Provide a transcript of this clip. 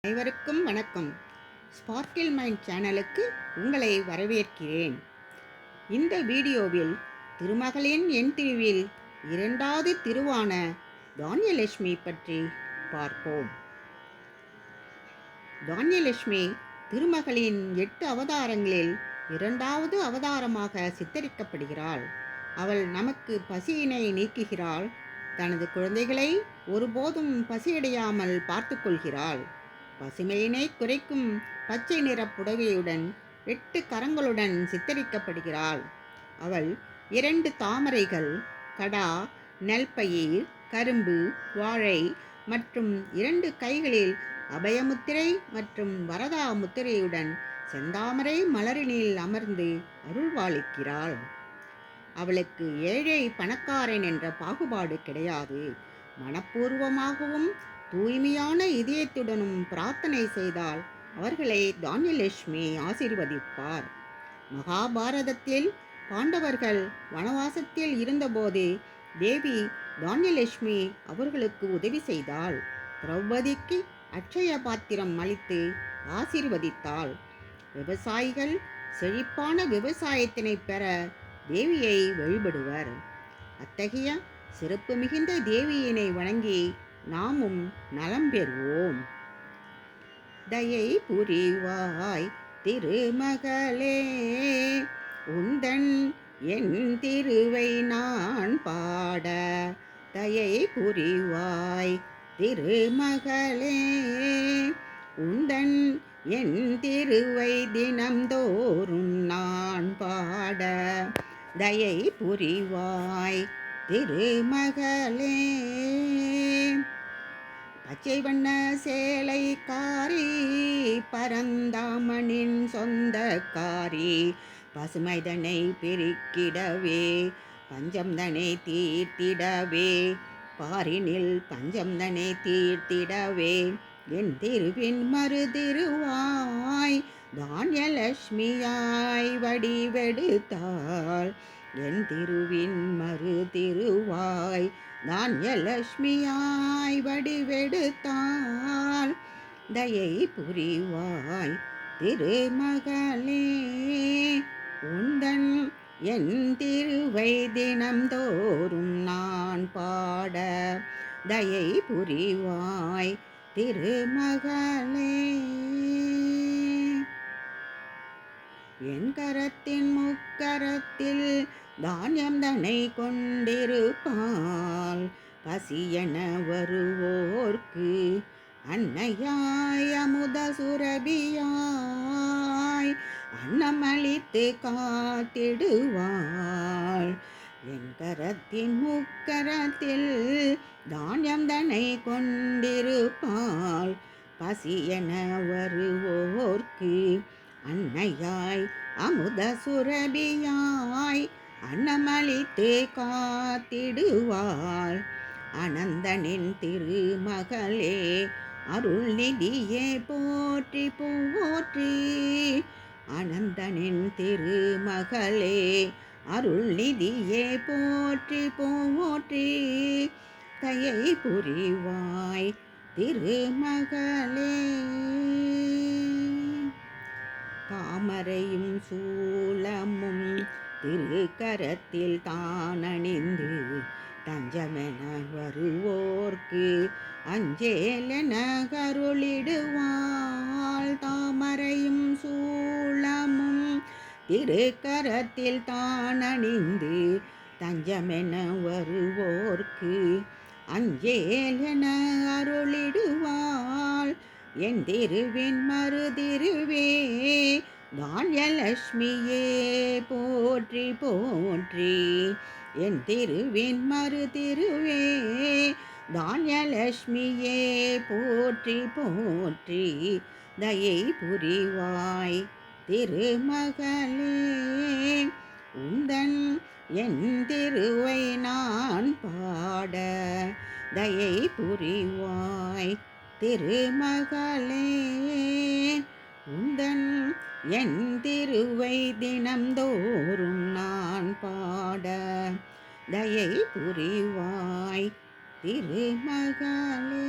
அனைவருக்கும் வணக்கம். Sparkle mind சேனலுக்கு உங்களை வரவேற்கிறேன். இந்த வீடியோவில் திருமகளின் என் திருவில் இரண்டாவது திருவான தானியலட்சுமி பற்றி பார்ப்போம். தானியலட்சுமி திருமகளின் 8 அவதாரங்களில் இரண்டாவது அவதாரமாக சித்தரிக்கப்படுகிறாள். அவள் நமக்கு பசியினை நீக்குகிறாள். தனது குழந்தைகளை ஒருபோதும் பசியடையாமல் பார்த்து கொள்கிறாள். பசுமையினை குறைக்கும் பச்சை நிற புடவையுடன் 8 கரங்களுடன் சித்தரிக்கப்படுகிறாள். அவள் 2 தாமரைகள், கடா, நெல்பயிர், கரும்பு, வாழை மற்றும் 2 கைகளில் அபயமுத்திரை மற்றும் வரதா முத்திரையுடன் செந்தாமரை மலரினில் அமர்ந்து அருள்வாளிக்கிறாள். அவளுக்கு ஏழை பணக்காரன் என்ற பாகுபாடு கிடையாது. மனப்பூர்வமாகவும் தூய்மையான இதயத்துடனும் பிரார்த்தனை செய்தால் அவர்களை தானியலட்சுமி ஆசீர்வதிப்பார். மகாபாரதத்தில் பாண்டவர்கள் வனவாசத்தில் இருந்தபோது தேவி தானியலட்சுமி அவர்களுக்கு உதவி செய்தாள். திரௌபதிக்கு அட்சய பாத்திரம் அளித்து ஆசீர்வதித்தாள். விவசாயிகள் செழிப்பான விவசாயத்தினை பெற தேவியை வழிபடுவர். அத்தகைய சிறப்பு மிகுந்த தேவியினை வணங்கி நாமும் நலம் பெறுவோம். தயை புரிவாய் திருமகளே, உந்தன் என் திருவை நான் பாட. தயை புரிவாய் திருமகளே, உந்தன் என் திருவை தினம்தோறும் நான் பாட. தயை புரிவாய் திருமகளே. பச்சை வண்ண சேலைக்காரி, பரந்தாமனின் சொந்தக்காரி, பசுமைதனை பெருக்கிடவே பஞ்சம்தனை தீர்த்திடவே, பாரினில் பஞ்சம்தனை தீர்த்திடவே என் திருவின் மறுதிருவாய் தானியலட்சுமியாய் வடிவெடுத்தாள். என் திருவின் மறுதிருவாய் தானியலட்சுமியாய் வடிவெடுத்தாள். தயை புரிவாய் திருமகளே, உந்தன் என் திருவை தினம்தோறும் நான் பாட. தயை புரிவாய் திருமகளே. என் கரத்தின் முக்கரத்தில் தானியம் தனை கொண்டிருப்பாள். பசியென வருவோர்க்கு அன்னையாய் அமுத சுரபியாய் அன்னமளித்து காத்திடுவாள். என் கரத்தின் முக்கரத்தில் தானியம் தனை கொண்டிருப்பாள். பசியென வருவோர்க்கு அன்னையாய் அமுத சுரபியாய் அன்னமளித்து காத்திடுவாள். அனந்தனின் திருமகளே, அருள் நிதியே போற்றி போற்றி. அனந்தனின் திருமகளே, அருள் நிதியே போற்றி போற்றி. தயை புரிவாய் திருமகளே. தாமரையும் சூலமும் திருக்கரத்தில் தானணிந்து தஞ்சமென வருவோர்க்கு அஞ்சேலென கருளிடுவாள். தாமரையும் சூலமும் திருக்கரத்தில் தானணிந்து தஞ்சமென வருவோர்க்கு அஞ்சேலென அருளிடுவாள். என் திருவின் மறுதிருவே தானியலட்சுமியே போற்றி போற்றி. என் திருவின் மறுதிருவே தானியலட்சுமியே போற்றி போற்றி. தயை புரிவாய் திருமகளே, உந்தன் என் திருவை நான் பாட. தயை புரிவாய் திருமகளே, உந்தன் என் திருவை தினம்தோறும் நான் பாட. தயை புரிவாய் திருமகளே.